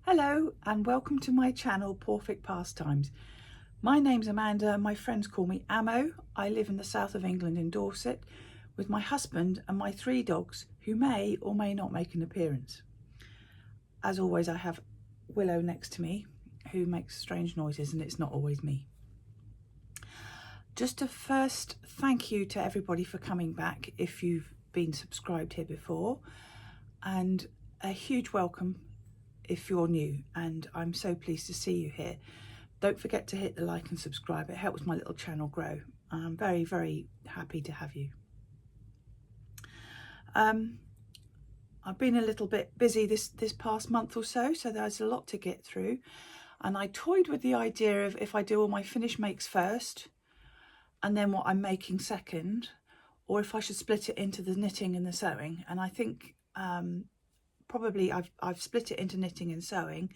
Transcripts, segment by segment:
Hello and welcome to my channel PawfectPastimes. My name's Amanda, my friends call me Ammo. I live in the south of England in Dorset with my husband and my 3 dogs who may or may not make an appearance. As always, I have Willow next to me who makes strange noises, and it's not always me. Just a first thank you to everybody for coming back if you've been subscribed here before, and a huge welcome if you're new, and I'm so pleased to see you here. Don't forget to hit the like and subscribe. It helps my little channel grow. I'm very, very happy to have you. I've been a little bit busy this past month or so there's a lot to get through, and I toyed with the idea of if I do all my finished makes first and then what I'm making second, or if I should split it into the knitting and the sewing. And I think probably I've split it into knitting and sewing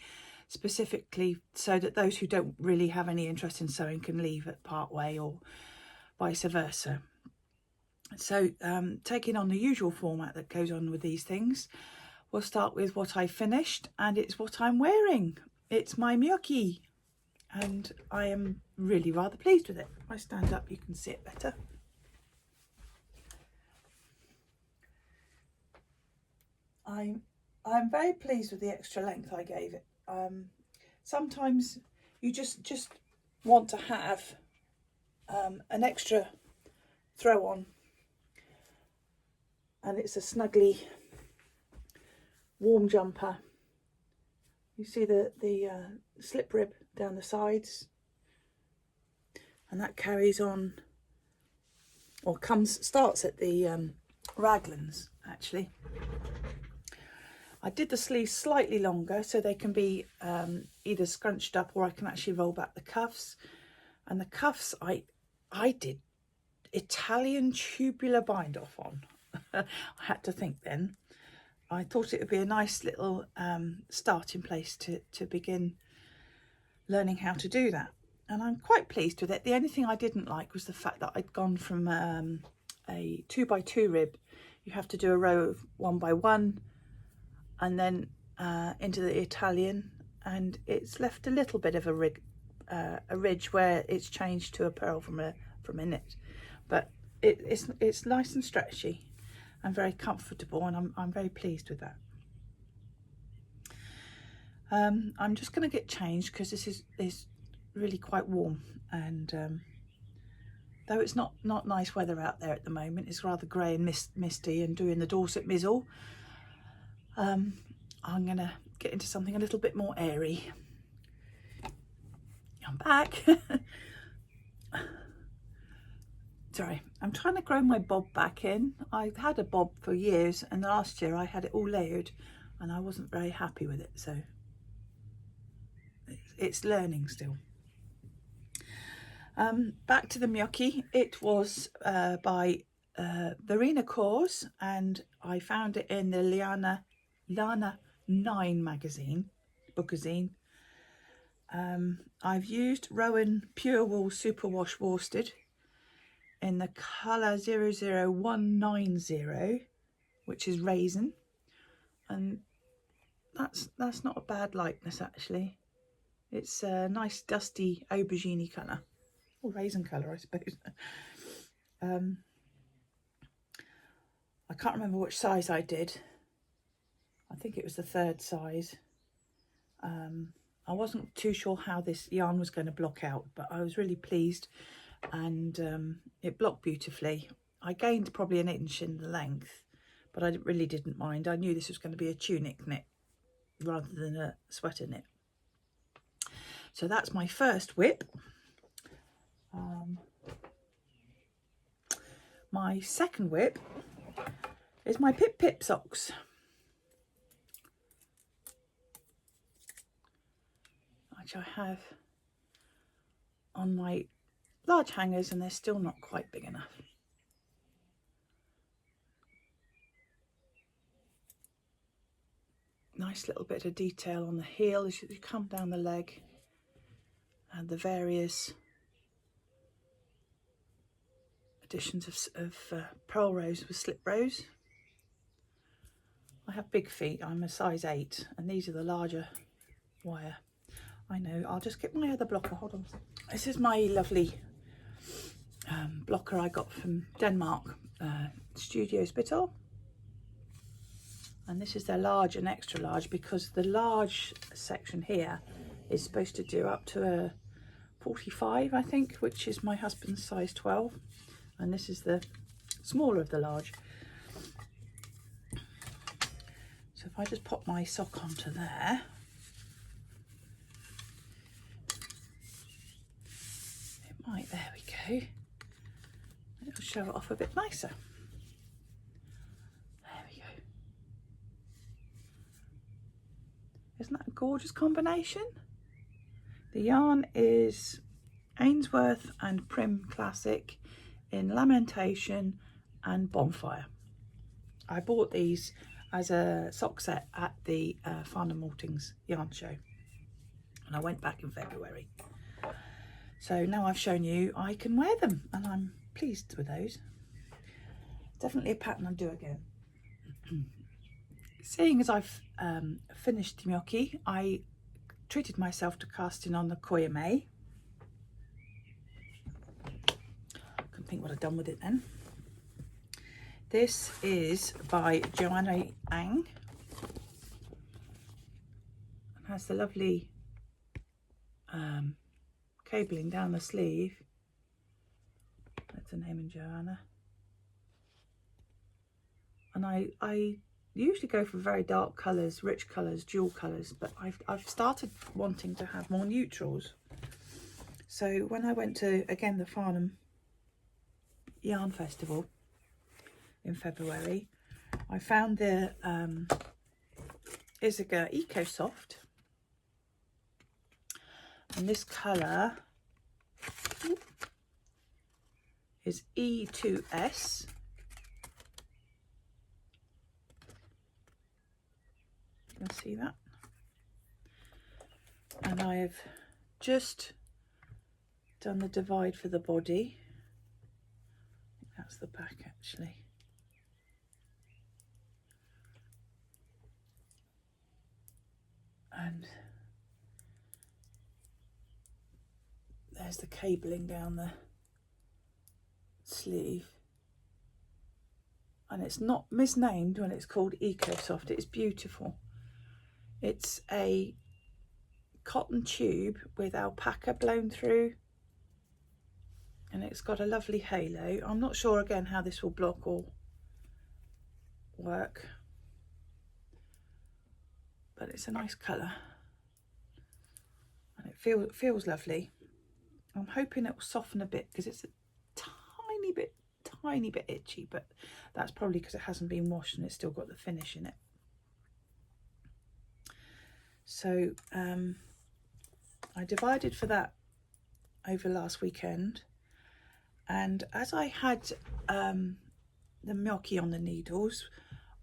specifically so that those who don't really have any interest in sewing can leave at part way, or vice versa. So taking on the usual format that goes on with these things, we'll start with what I finished, and it's what I'm wearing. It's my Mökki, and I am really rather pleased with it. If I stand up you can see it better. I'm very pleased with the extra length I gave it. Sometimes you just want to have an extra throw on, and it's a snuggly warm jumper. You see the slip rib down the sides, and that carries on, or starts at the raglans actually. I did the sleeves slightly longer so they can be either scrunched up, or I can actually roll back the cuffs. And the cuffs I did Italian tubular bind off on. I had to think then. I thought it would be a nice little starting place to begin learning how to do that. And I'm quite pleased with it. The only thing I didn't like was the fact that I'd gone from a 2x2 rib. You have to do a row of 1x1 and then into the Italian, and it's left a little bit of a ridge where it's changed to a purl from a knit. But it's nice and stretchy and very comfortable, and I'm very pleased with that. I'm just going to get changed because this is really quite warm, and though it's not nice weather out there at the moment, it's rather grey and misty and doing the Dorset mizzle. I'm going to get into something a little bit more airy. I'm back. Sorry, I'm trying to grow my bob back in. I've had a bob for years, and last year I had it all layered and I wasn't very happy with it, so it's learning still. Back to the Mökki. It was by Verena Cohrs, and I found it in the Laine 9 magazine, bookazine. I've used Rowan Pure Wool Superwash Worsted in the colour 00190, which is Raisin, and that's not a bad likeness actually. It's a nice dusty aubergine colour, or raisin colour I suppose. I can't remember which size I did. I think it was the 3rd size. I wasn't too sure how this yarn was going to block out, but I was really pleased, and it blocked beautifully. I gained probably 1 inch in the length, but I really didn't mind. I knew this was going to be a tunic knit rather than a sweater knit. So that's my first whip. My second whip is my Pip Socks. Which I have on my large hangers, and they're still not quite big enough. Nice little bit of detail on the heel as you come down the leg, and the various additions of purl rows with slip rows. I have big feet. I'm a size 8, and these are the larger wire. I know, I'll just get my other blocker, hold on. This is my lovely blocker I got from Denmark, Studio Spittle. And this is their large and extra large, because the large section here is supposed to do up to a 45, I think, which is my husband's size 12. And this is the smaller of the large. So if I just pop my sock onto there, it might, there we go. It'll show it off a bit nicer. There we go. Isn't that a gorgeous combination? The yarn is Ainsworth and Prin Classic in Lamentation and Bonfire. I bought these as a sock set at the Farnham Maltings yarn show, and I went back in February. So now I've shown you, I can wear them, and I'm pleased with those. Definitely a pattern I'll do again. Seeing as I've finished the Mökki, I treated myself to casting on the Koyamae. Couldn't think what I'd done with it then. This is by Joanna Ang. It has the lovely cabling down the sleeve. That's the name in Joanna. And I usually go for very dark colours, rich colours, jewel colours, but I've started wanting to have more neutrals. So when I went to, again, the Farnham Yarn Festival in February, I found the Isager Ecosoft, and this colour is E2S. You can see that. And I have just done the divide for the body. I think that's the back actually. And there's the cabling down the sleeve. And it's not misnamed when it's called Ecosoft. It's beautiful. It's a cotton tube with alpaca blown through, and it's got a lovely halo. I'm not sure again how this will block or work, but it's a nice colour and it feels lovely. I'm hoping it will soften a bit because it's a tiny bit itchy, but that's probably because it hasn't been washed and it's still got the finish in it. So I divided for that over last weekend, and as I had the Mökki on the needles,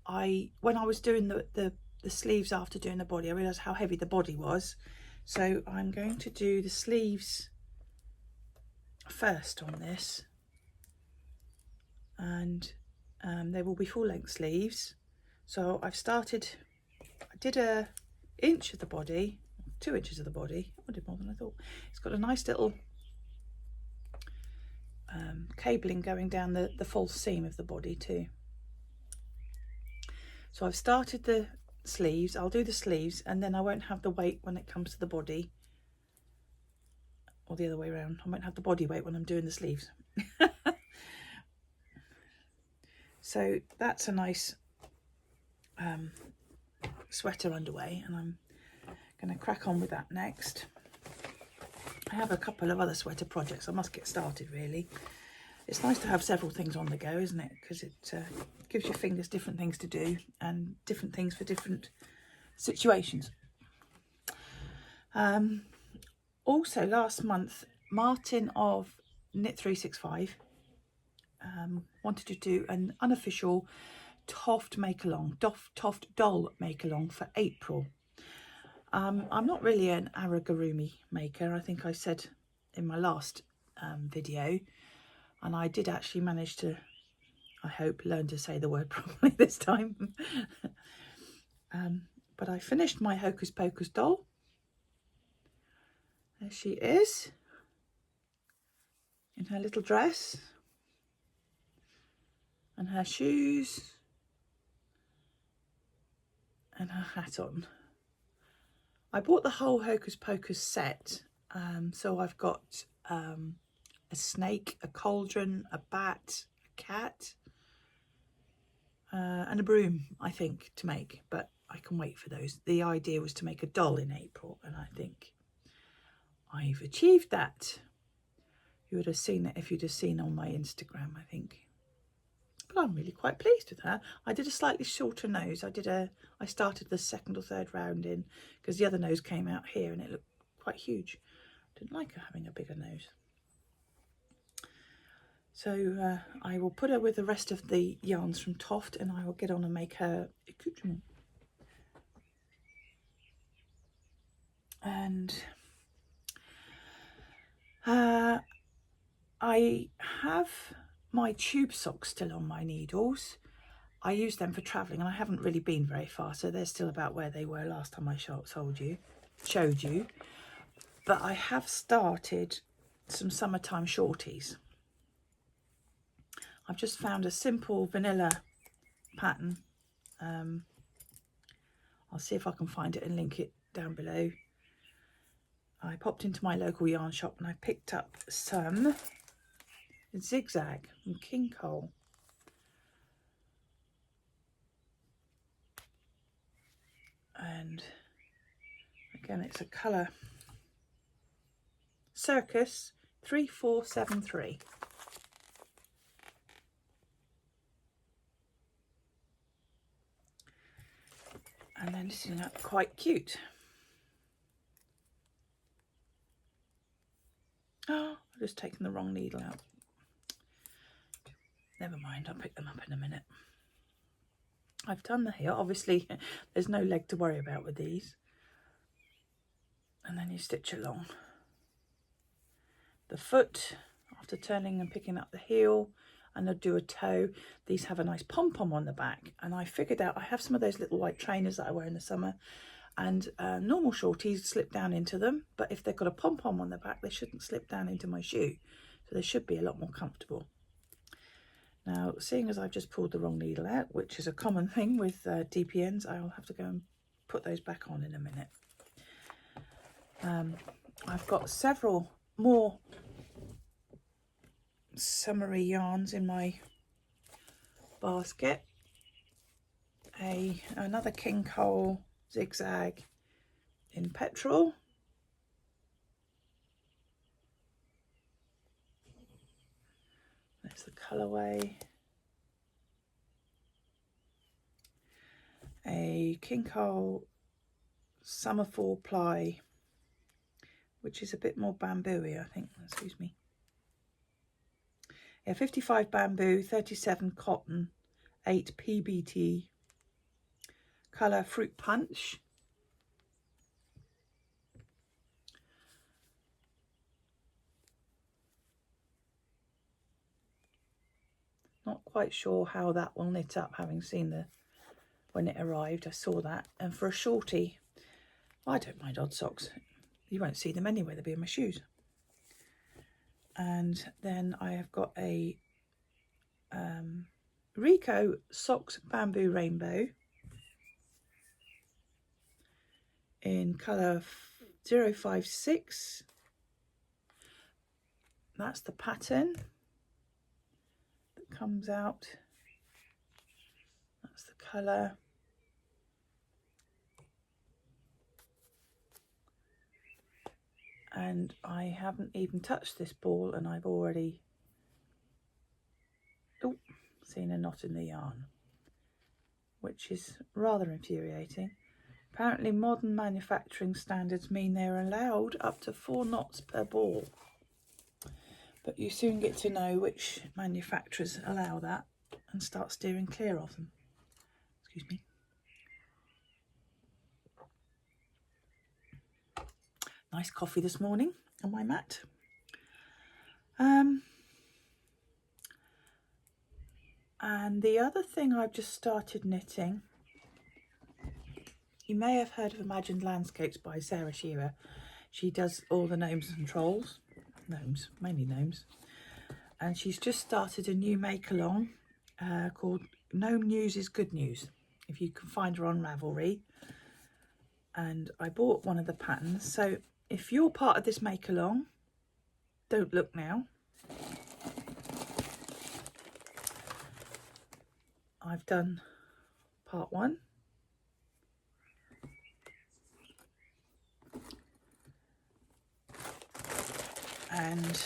when I was doing the sleeves after doing the body, I realised how heavy the body was. So I'm going to do the sleeves first on this, and they will be full-length sleeves. So I did a inch of the body, 2 inches of the body. I did more than I thought. It's got a nice little cabling going down the false seam of the body too. So I've started the sleeves. I'll do the sleeves and then I won't have the weight when it comes to the body, or the other way around. I won't have the body weight when I'm doing the sleeves. So that's a nice sweater underway, and I'm going to crack on with that next. I have a couple of other sweater projects I must get started really. It's nice to have several things on the go, isn't it? Because it gives your fingers different things to do and different things for different situations. Also last month, Martin of Knit 365 wanted to do an unofficial Toft make-along, Toft doll make-along for April. I'm not really an amigurumi maker, I think I said in my last video, and I did actually manage to, I hope, learn to say the word properly this time. But I finished my Hocus Pocus doll, There she is in her little dress and her shoes and her hat on. I bought the whole Hocus Pocus set, so I've got a snake, a cauldron, a bat, a cat, and a broom, I think, to make, but I can wait for those. The idea was to make a doll in April, and I think I've achieved that. You would have seen it if you'd have seen on my Instagram, I think. But I'm really quite pleased with her. I did a slightly shorter nose. I started the second or third round in because the other nose came out here and it looked quite huge. Didn't like her having a bigger nose. So I will put her with the rest of the yarns from Toft and I will get on and make her accoutrement. And I have my tube socks still on my needles. I use them for travelling and I haven't really been very far, so they're still about where they were last time I showed you. But I have started some summertime shorties. I've just found a simple vanilla pattern. I'll see if I can find it and link it down below. I popped into my local yarn shop and I picked up some zigzag from King Cole. And again, it's a colour Circus 3473. And then this is quite cute. Oh, I've just taken the wrong needle out. Never mind, I'll pick them up in a minute. I've done the heel. Obviously, there's no leg to worry about with these. And then you stitch along. The foot, after turning and picking up the heel, and I'll do a toe. These have a nice pom-pom on the back. And I figured out, I have some of those little white trainers that I wear in the summer. And normal shorties slip down into them. But if they've got a pom-pom on the back, they shouldn't slip down into my shoe. So they should be a lot more comfortable. Now, seeing as I've just pulled the wrong needle out, which is a common thing with DPNs, I'll have to go and put those back on in a minute. I've got several more summery yarns in my basket. Another King Cole zigzag in petrol. There's the colourway. A King Cole summer 4 ply, which is a bit more bamboo-y, I think. Excuse me. Yeah, 55 bamboo, 37 cotton, 8 PBT. Colour fruit punch. Not quite sure how that will knit up, having seen when it arrived. I saw that. And for a shorty, I don't mind odd socks. You won't see them anyway, they'll be in my shoes. And then I have got a Rico Socks Bamboo Rainbow in colour 056. That's the pattern that comes out. That's the colour. And I haven't even touched this ball and I've already seen a knot in the yarn, which is rather infuriating. Apparently modern manufacturing standards mean they're allowed up to 4 knots per ball. But you soon get to know which manufacturers allow that and start steering clear of them. Excuse me. Nice coffee this morning on my mat. And the other thing I've just started knitting, you may have heard of Imagined Landscapes by Sarah Shearer. She does all the gnomes and trolls. Gnomes, mainly gnomes. And she's just started a new make-along called Gnome News is Good News, if you can find her on Ravelry. And I bought one of the patterns. So if you're part of this make-along, don't look now. I've done part 1. And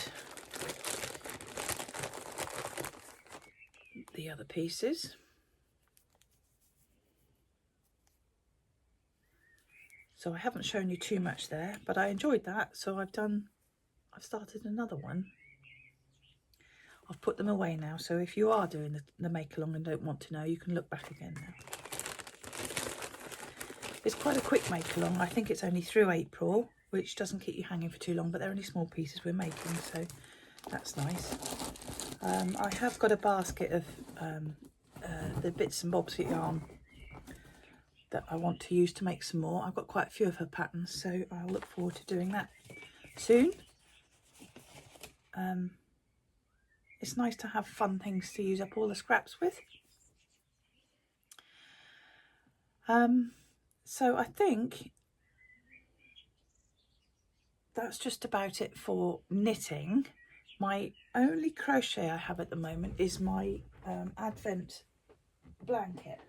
the other pieces. So I haven't shown you too much there, but I enjoyed that. So I've started another one. I've put them away now. So if you are doing the make along and don't want to know, you can look back again now. It's quite a quick make along. I think it's only through April, which doesn't keep you hanging for too long, but they're only small pieces we're making, so that's nice. I have got a basket of the bits and bobs of yarn that I want to use to make some more. I've got quite a few of her patterns, so I'll look forward to doing that soon. It's nice to have fun things to use up all the scraps with. So I think that's just about it for knitting. My only crochet I have at the moment is my Advent blanket.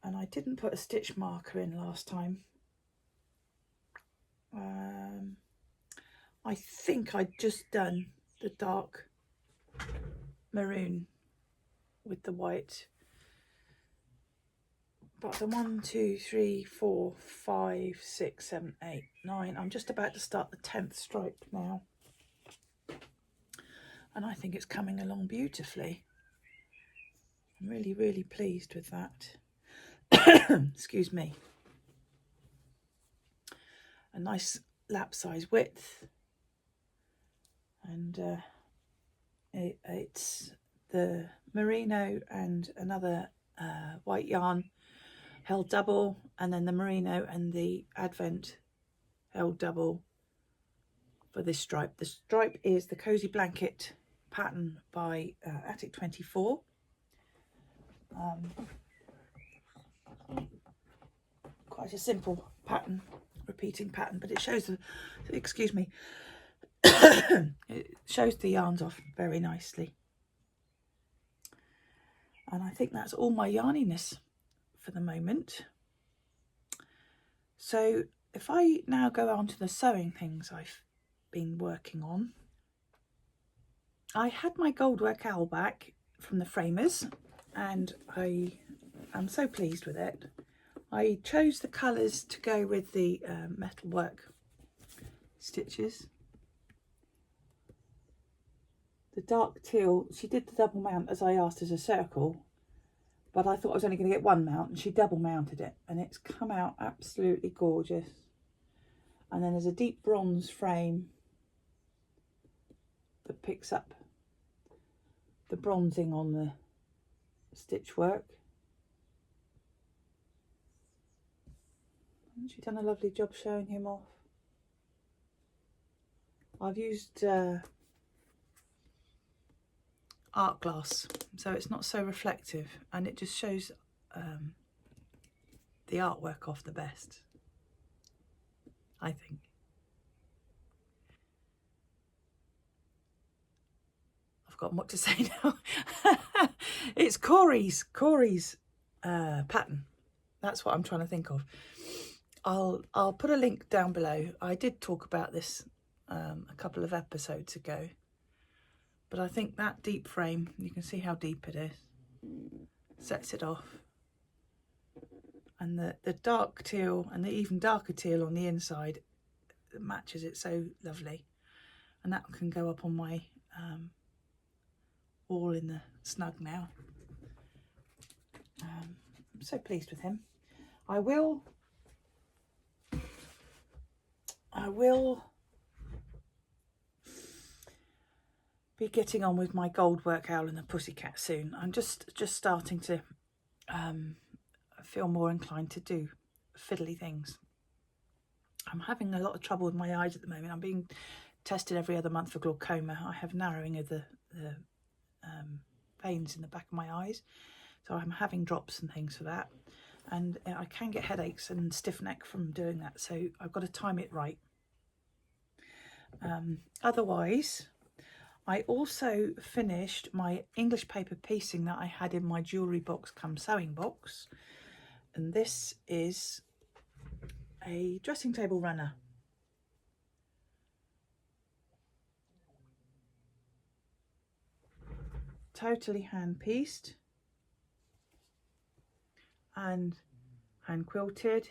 And I didn't put a stitch marker in last time. I think I'd just done the dark maroon with the white. But the 1, 2, 3, 4, 5, 6, 7, 8, 9. I'm just about to start the 10th stripe now. And I think it's coming along beautifully. I'm really, really pleased with that. Excuse me. A nice lap size width. And it's the merino and another white yarn held double, and then the merino and the Advent held double for this stripe. The stripe is the Cozy Blanket pattern by Attic 24. Quite a simple pattern, repeating pattern, but it shows the, excuse me, it shows the yarns off very nicely. And I think that's all my yarniness for the moment. So if I now go on to the sewing things I've been working on, I had my goldwork owl back from the framers and I am so pleased with it. I chose the colours to go with the metalwork stitches. The dark teal, she did the double mount as I asked as a circle, but I thought I was only going to get one mount, and she double mounted it, and it's come out absolutely gorgeous. And then there's a deep bronze frame that picks up the bronzing on the stitch work. Hasn't she done a lovely job showing him off? I've used art glass, so it's not so reflective, and it just shows the artwork off the best, I think. I've forgotten what to say now. It's Corey's pattern. That's what I'm trying to think of. I'll put a link down below. I did talk about this a couple of episodes ago. But I think that deep frame, you can see how deep it is, sets it off. And the dark teal and the even darker teal on the inside matches it so lovely. And that can go up on my wall in the snug now. I'm so pleased with him. I will be getting on with my goldwork owl and the pussycat soon. I'm just starting to feel more inclined to do fiddly things. I'm having a lot of trouble with my eyes at the moment. I'm being tested every other month for glaucoma. I have narrowing of the veins in the back of my eyes, so I'm having drops and things for that, and I can get headaches and stiff neck from doing that, so I've got to time it right. Otherwise, I also finished my English paper piecing that I had in my jewellery box come sewing box, and this is a dressing table runner. Totally hand pieced and hand quilted.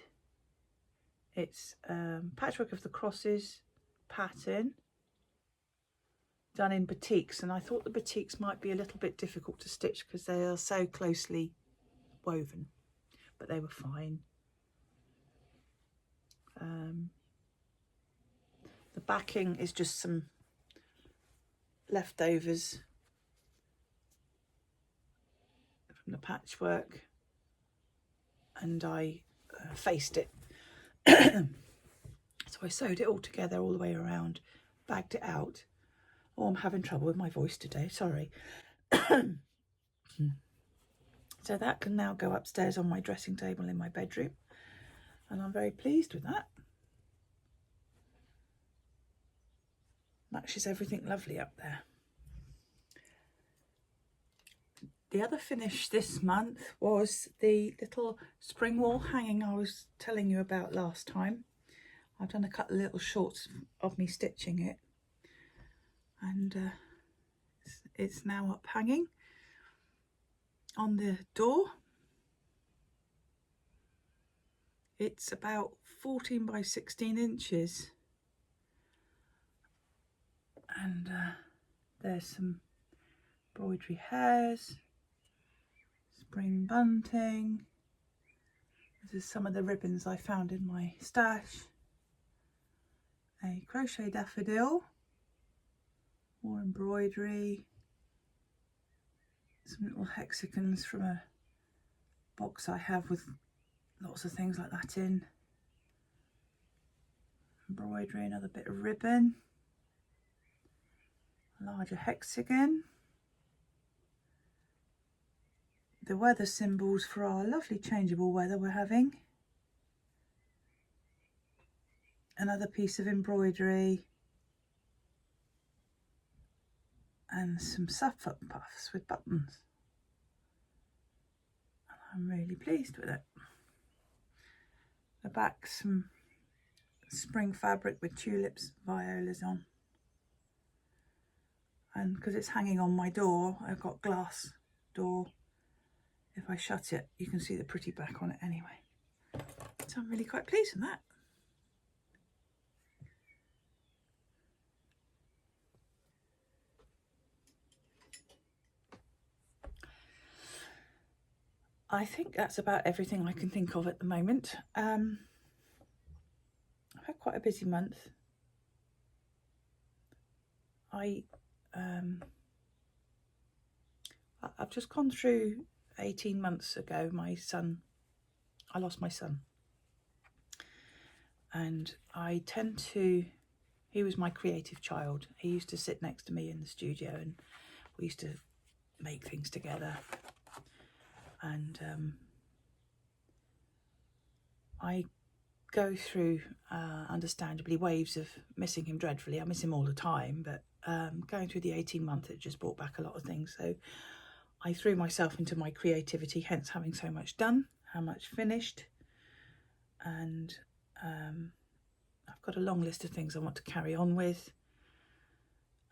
It's patchwork of the crosses pattern done in batiks, and I thought the batiks might be a little bit difficult to stitch because they are so closely woven, but they were fine. The backing is just some leftovers from the patchwork, and I faced it. So I sewed it all together all the way around, bagged it out. Oh, I'm having trouble with my voice today, sorry. So that can now go upstairs on my dressing table in my bedroom, and I'm very pleased with that. Matches everything lovely up there. The other finish this month was the little spring wall hanging I was telling you about last time. I've done a couple of little shorts of me stitching it, and it's now up hanging on the door. It's about 14 by 16 inches, and there's some embroidery hairs, spring bunting. This is some of the ribbons I found in my stash. A crochet daffodil, more embroidery, some little hexagons from a box I have with lots of things like that in. Embroidery, another bit of ribbon, a larger hexagon. The weather symbols for our lovely changeable weather we're having. Another piece of embroidery and some Suffolk puffs with buttons. I'm really pleased with it. The back, some spring fabric with tulips, violas on. And because it's hanging on my door, I've got glass door. If I shut it, you can see the pretty back on it anyway. So I'm really quite pleased with that. I think that's about everything I can think of at the moment. I've had quite a busy month. I've just gone through 18 months ago, I lost my son. And he was my creative child. He used to sit next to me in the studio and we used to make things together. And I go through, understandably, waves of missing him dreadfully. I miss him all the time, but going through the 18-month, it just brought back a lot of things. So I threw myself into my creativity, hence having so much done, how much finished. And I've got a long list of things I want to carry on with.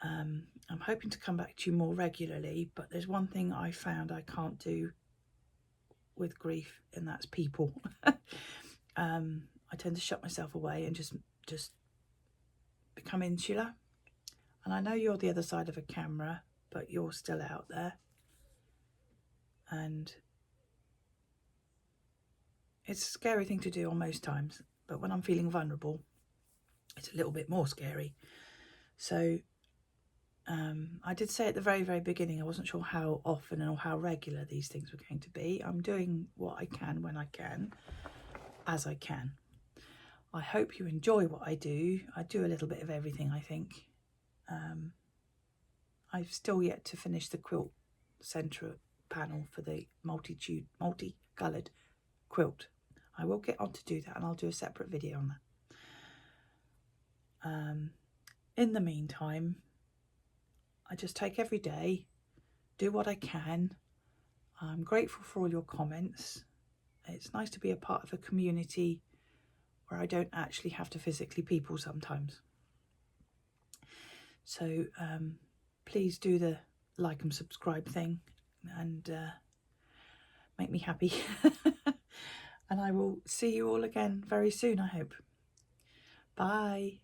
I'm hoping to come back to you more regularly, but there's one thing I found I can't do with grief, and that's people. I tend to shut myself away and just become insular. And I know you're the other side of a camera, but you're still out there. And it's a scary thing to do on most times, but when I'm feeling vulnerable, it's a little bit more scary. So I did say at the very, very beginning, I wasn't sure how often or how regular these things were going to be. I'm doing what I can when I can, as I can. I hope you enjoy what I do. I do a little bit of everything, I think. I've still yet to finish the quilt centre panel for the multicoloured quilt. I will get on to do that, and I'll do a separate video on that. In the meantime, I just take every day, do what I can. I'm grateful for all your comments. It's nice to be a part of a community where I don't actually have to physically people sometimes. So please do the like and subscribe thing and make me happy. And I will see you all again very soon, I hope. Bye.